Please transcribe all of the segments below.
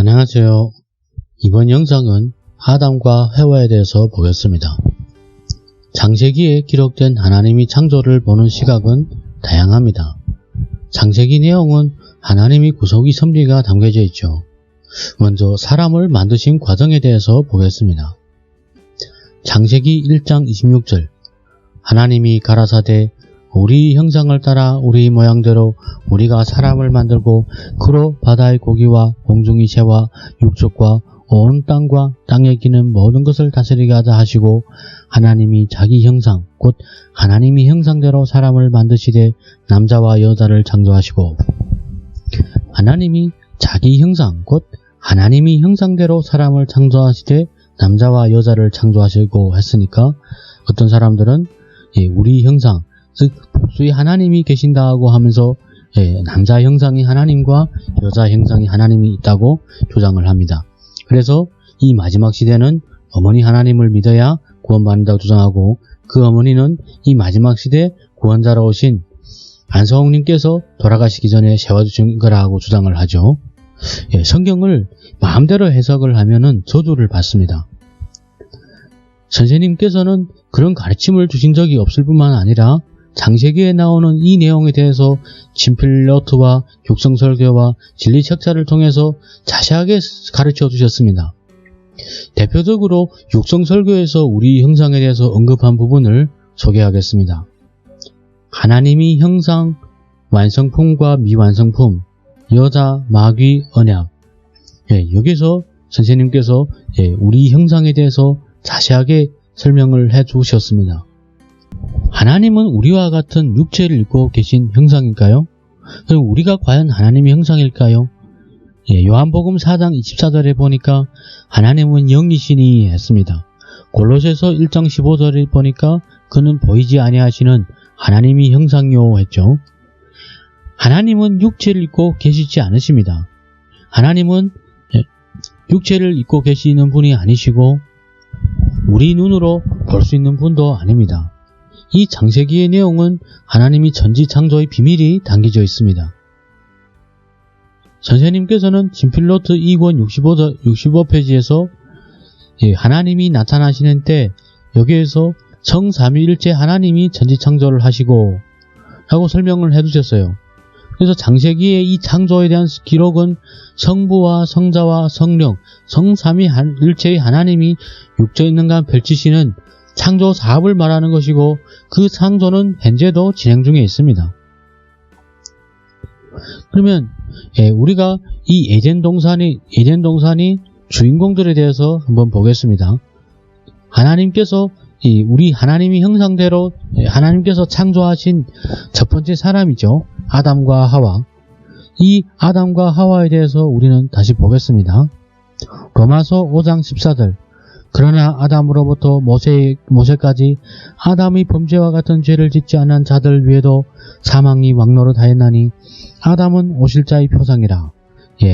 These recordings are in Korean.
안녕하세요. 이번 영상은 아담과 해와에 대해서 보겠습니다. 창세기에 기록된 하나님이 창조를 보는 시각은 다양합니다. 창세기 내용은 하나님이 구속의 섭리가 담겨져 있죠. 먼저 사람을 만드신 과정에 대해서 보겠습니다. 창세기 1장 26절 하나님이 가라사대 우리 형상을 따라 우리 모양대로 우리가 사람을 만들고 그로 바다의 고기와 공중의 새와 육족과 온 땅과 땅에 기는 모든 것을 다스리게 하자 하시고 하나님이 자기 형상 곧 하나님이 형상대로 사람을 만드시되 남자와 여자를 창조하시고 하나님이 자기 형상 곧 하나님이 형상대로 사람을 창조하시되 남자와 여자를 창조하시고 했으니까 어떤 사람들은 우리 형상 즉 복수의 하나님이 계신다고 하면서 남자 형상이 하나님과 여자 형상이 하나님이 있다고 주장을 합니다. 그래서 이 마지막 시대는 어머니 하나님을 믿어야 구원받는다고 주장하고 그 어머니는 이 마지막 시대 구원자로 오신 안성홍님께서 돌아가시기 전에 세워주신 거라고 주장을 하죠. 성경을 마음대로 해석을 하면은 저주를 받습니다. 선생님께서는 그런 가르침을 주신 적이 없을 뿐만 아니라 창세기에 나오는 이 내용에 대해서 진필러트와 육성설교와 진리책자를 통해서 자세하게 가르쳐 주셨습니다. 대표적으로 육성설교에서 우리 형상에 대해서 언급한 부분을 소개하겠습니다. 하나님이 형상, 완성품과 미완성품, 여자, 마귀, 언약. 여기서 선생님께서 우리 형상에 대해서 자세하게 설명을 해 주셨습니다. 하나님은 우리와 같은 육체를 입고 계신 형상일까요? 그럼 우리가 과연 하나님의 형상일까요? 요한복음 4장 24절에 보니까 하나님은 영이시니 했습니다. 골로새서 1장 15절에 보니까 그는 보이지 아니하시는 하나님이 형상이요 했죠. 하나님은 육체를 입고 계시지 않으십니다. 하나님은 육체를 입고 계시는 분이 아니시고 우리 눈으로 볼 수 있는 분도 아닙니다. 이 창세기의 내용은 하나님이 전지창조의 비밀이 담겨져 있습니다. 선생님께서는 진필로트 2권 65페이지에서 하나님이 나타나시는 때 여기에서 성삼위일체 하나님이 전지창조를 하시고 라고 설명을 해주셨어요. 그래서 창세기의 이 창조에 대한 기록은 성부와 성자와 성령, 성삼위일체의 하나님이 육조있는가 펼치시는 창조 사업을 말하는 것이고 그 창조는 현재도 진행 중에 있습니다. 그러면 우리가 이 에덴 동산이 주인공들에 대해서 한번 보겠습니다. 하나님께서 우리 하나님이 형상대로 하나님께서 창조하신 첫 번째 사람이죠. 아담과 하와. 이 아담과 하와에 대해서 우리는 다시 보겠습니다. 로마서 5장 14절 그러나 아담으로부터 모세까지 아담이 범죄와 같은 죄를 짓지 않은 자들 위에도 사망이 왕노릇하였나니 아담은 오실자의 표상이라.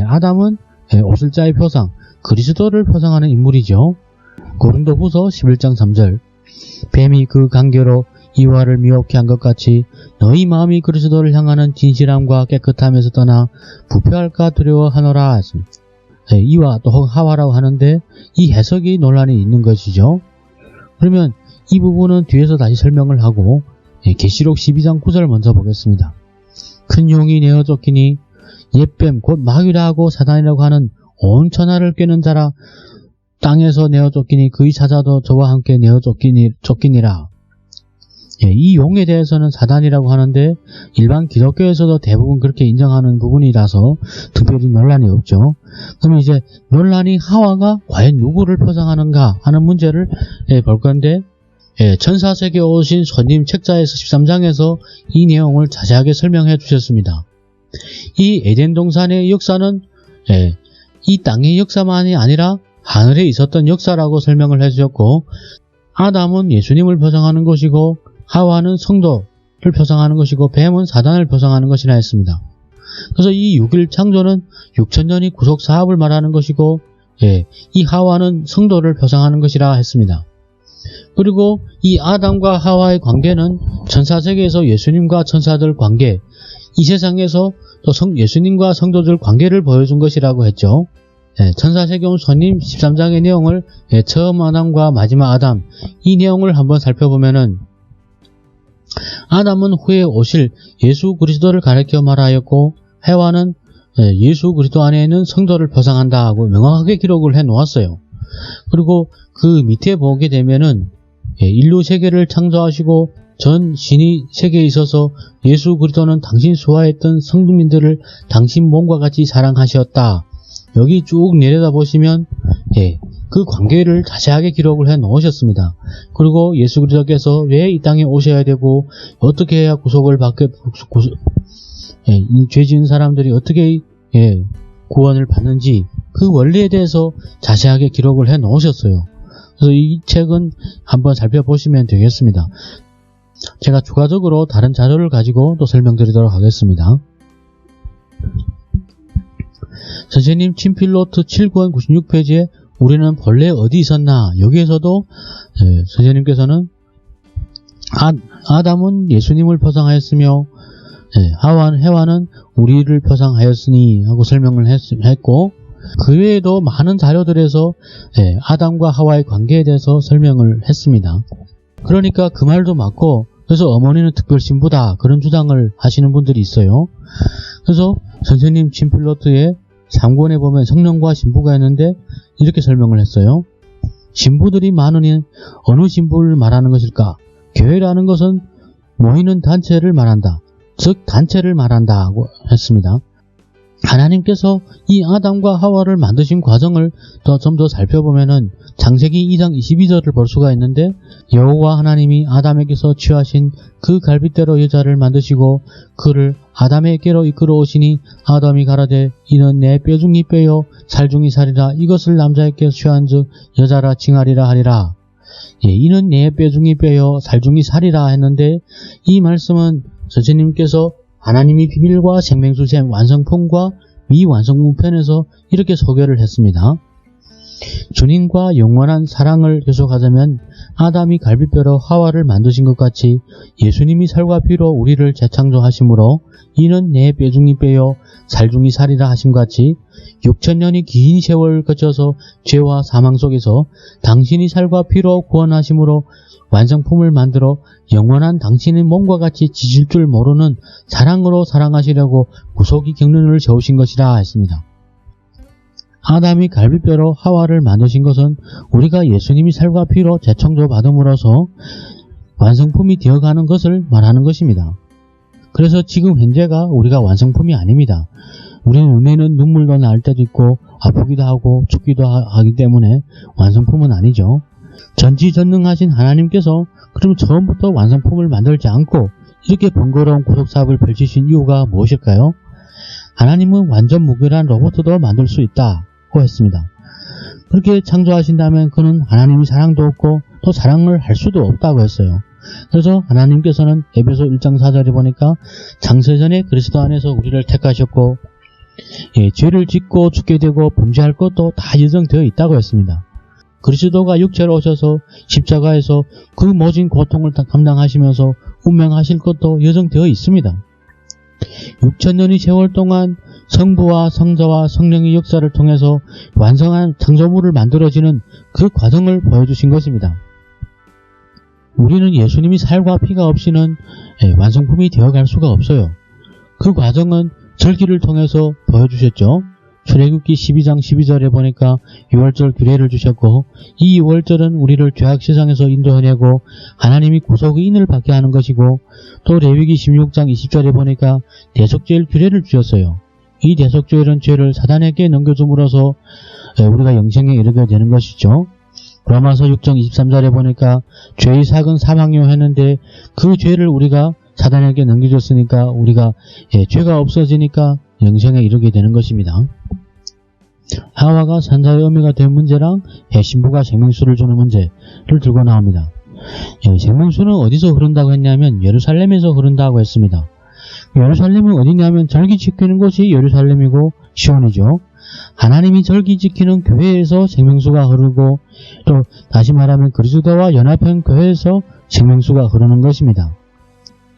아담은 오실자의 표상, 그리스도를 표상하는 인물이죠. 고린도후서 11장 3절 뱀이 그 간교로 이와를 미혹해 한 것 같이 너희 마음이 그리스도를 향하는 진실함과 깨끗함에서 떠나 부패할까 두려워하노라 했습니다. 이와 또 하와라고 하는데 이 해석이 논란이 있는 것이죠. 그러면 이 부분은 뒤에서 다시 설명을 하고 계시록 12장 9절 먼저 보겠습니다. 큰 용이 내어 쫓기니 옛뱀 곧 마귀라 하고 사단이라고 하는 온 천하를 꿰는 자라 땅에서 내어 쫓기니 그의 사자도 저와 함께 내어 쫓기니라. 이 용에 대해서는 사단이라고 하는데 일반 기독교에서도 대부분 그렇게 인정하는 부분이라서 특별히 논란이 없죠. 그러면 이제 논란이 하와가 과연 누구를 표상하는가 하는 문제를 볼 건데 천사세계에 오신 손님 책자에서 13장에서 이 내용을 자세하게 설명해 주셨습니다. 이 에덴 동산의 역사는 이 땅의 역사만이 아니라 하늘에 있었던 역사라고 설명을 해 주셨고 아담은 예수님을 표상하는 것이고 하와는 성도를 표상하는 것이고 뱀은 사단을 표상하는 것이라 했습니다. 그래서 이 6일 창조는 6천년의 구속 사업을 말하는 것이고 이 하와는 성도를 표상하는 것이라 했습니다. 그리고 이 아담과 하와의 관계는 천사세계에서 예수님과 천사들 관계, 이 세상에서 또 예수님과 성도들 관계를 보여준 것이라고 했죠. 천사세계 온 손님 13장의 내용을 처음 아담과 마지막 아담 이 내용을 한번 살펴보면은 아담은 후에 오실 예수 그리스도를 가리켜 말하였고 해와는 예수 그리스도 안에 있는 성도를 표상한다 하고 명확하게 기록을 해 놓았어요. 그리고 그 밑에 보게 되면은 인류 세계를 창조하시고 전 신이 세계에 있어서 예수 그리스도는 당신 수하했던 성도민들을 당신 몸과 같이 사랑하셨다. 여기 쭉 내려다 보시면 그 관계를 자세하게 기록을 해 놓으셨습니다. 그리고 예수 그리스도께서 왜 이 땅에 오셔야 되고 어떻게 해야 구속을 받게 이 죄 지은 사람들이 어떻게 구원을 받는지 그 원리에 대해서 자세하게 기록을 해 놓으셨어요. 그래서 이 책은 한번 살펴보시면 되겠습니다. 제가 추가적으로 다른 자료를 가지고 또 설명드리도록 하겠습니다. 선생님 친필노트 7권 96페이지에 우리는 본래 어디 있었나 여기에서도 선생님께서는 아담은 예수님을 표상하였으며 해와는 우리를 표상하였으니 하고 설명을 했고 그 외에도 많은 자료들에서 아담과 하와의 관계에 대해서 설명을 했습니다. 그러니까 그 말도 맞고 그래서 어머니는 특별 신부다 그런 주장을 하시는 분들이 있어요. 그래서 선생님 친필노트에 3권에 보면 성령과 신부가 있는데 이렇게 설명을 했어요. 신부들이 많으니 어느 신부를 말하는 것일까? 교회라는 것은 모이는 단체를 말한다. 즉 단체를 말한다고 했습니다. 하나님께서 이 아담과 하와를 만드신 과정을 좀 더 살펴보면은 창세기 2장 22절을 볼 수가 있는데 여호와 하나님이 아담에게서 취하신 그 갈빗대로 여자를 만드시고 그를 아담에게로 이끌어 오시니 아담이 가라되 이는 내 뼈중이 뼈요 살중이 살이라 이것을 남자에게 취한즉 여자라 칭하리라 하리라. 이는 내 뼈중이 뼈요 살중이 살이라 했는데 이 말씀은 선생님께서 하나님이 비밀과 생명수생 완성품과 미완성품 편에서 이렇게 소개를 했습니다. 주님과 영원한 사랑을 계속하자면 아담이 갈빗뼈로 하와를 만드신 것 같이 예수님이 살과 피로 우리를 재창조하심으로 이는 내 뼈중이 뼈요 살중이 살이라 하심같이 6천년이 긴 세월을 거쳐서 죄와 사망 속에서 당신이 살과 피로 구원하심으로 완성품을 만들어 영원한 당신의 몸과 같이 지질 줄 모르는 사랑으로 사랑하시려고 구속의 경륜을 세우신 것이라 했습니다. 아담이 갈빗뼈로 하와를 만드신 것은 우리가 예수님이 살과 피로 재창조 받음으로써 완성품이 되어가는 것을 말하는 것입니다. 그래서 지금 현재가 우리가 완성품이 아닙니다. 우리는 눈에는 눈물도 날 때도 있고 아프기도 하고 춥기도 하기 때문에 완성품은 아니죠. 전지전능하신 하나님께서 그럼 처음부터 완성품을 만들지 않고 이렇게 번거로운 구속사업을 펼치신 이유가 무엇일까요? 하나님은 완전 무결한 로봇도 만들 수 있다고 했습니다. 그렇게 창조하신다면 그는 하나님이 사랑도 없고 또 사랑을 할 수도 없다고 했어요. 그래서 하나님께서는 에베소 1장 4절에 보니까 창세전에 그리스도 안에서 우리를 택하셨고 죄를 짓고 죽게 되고 범죄할 것도 다 예정되어 있다고 했습니다. 그리스도가 육체로 오셔서 십자가에서 그 모진 고통을 감당하시면서 운명하실 것도 예정되어 있습니다. 6천년의 세월 동안 성부와 성자와 성령의 역사를 통해서 완성한 창조물을 만들어지는 그 과정을 보여주신 것입니다. 우리는 예수님이 살과 피가 없이는 완성품이 되어갈 수가 없어요. 그 과정은 절기를 통해서 보여주셨죠. 출애굽기 12장 12절에 보니까 6월절 규례를 주셨고 이 6월절은 우리를 죄악 세상에서 인도하려고 하나님이 구속의 인을 받게 하는 것이고 또 레위기 16장 20절에 보니까 대속죄일 규례를 주셨어요. 이 대속죄일은 죄를 사단에게 넘겨줌으로써 우리가 영생에 이르게 되는 것이죠. 로마서 6장 23절에 보니까 죄의 삭은 사망이요 했는데 그 죄를 우리가 사단에게 넘겨줬으니까 우리가 죄가 없어지니까 영생에 이르게 되는 것입니다. 하와가 산자의 어미가 된 문제랑 신부가 생명수를 주는 문제를 들고 나옵니다. 생명수는 어디서 흐른다고 했냐면 예루살렘에서 흐른다고 했습니다. 예루살렘은 어디냐면 절기 지키는 곳이 예루살렘이고 시온이죠. 하나님이 절기 지키는 교회에서 생명수가 흐르고 또 다시 말하면 그리스도와 연합한 교회에서 생명수가 흐르는 것입니다.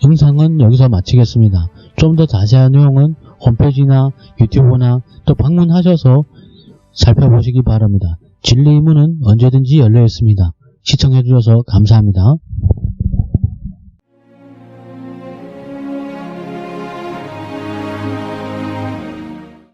영상은 여기서 마치겠습니다. 좀 더 자세한 내용은 홈페이지나 유튜브나 또 방문하셔서 살펴보시기 바랍니다. 진리의 문은 언제든지 열려 있습니다. 시청해주셔서 감사합니다.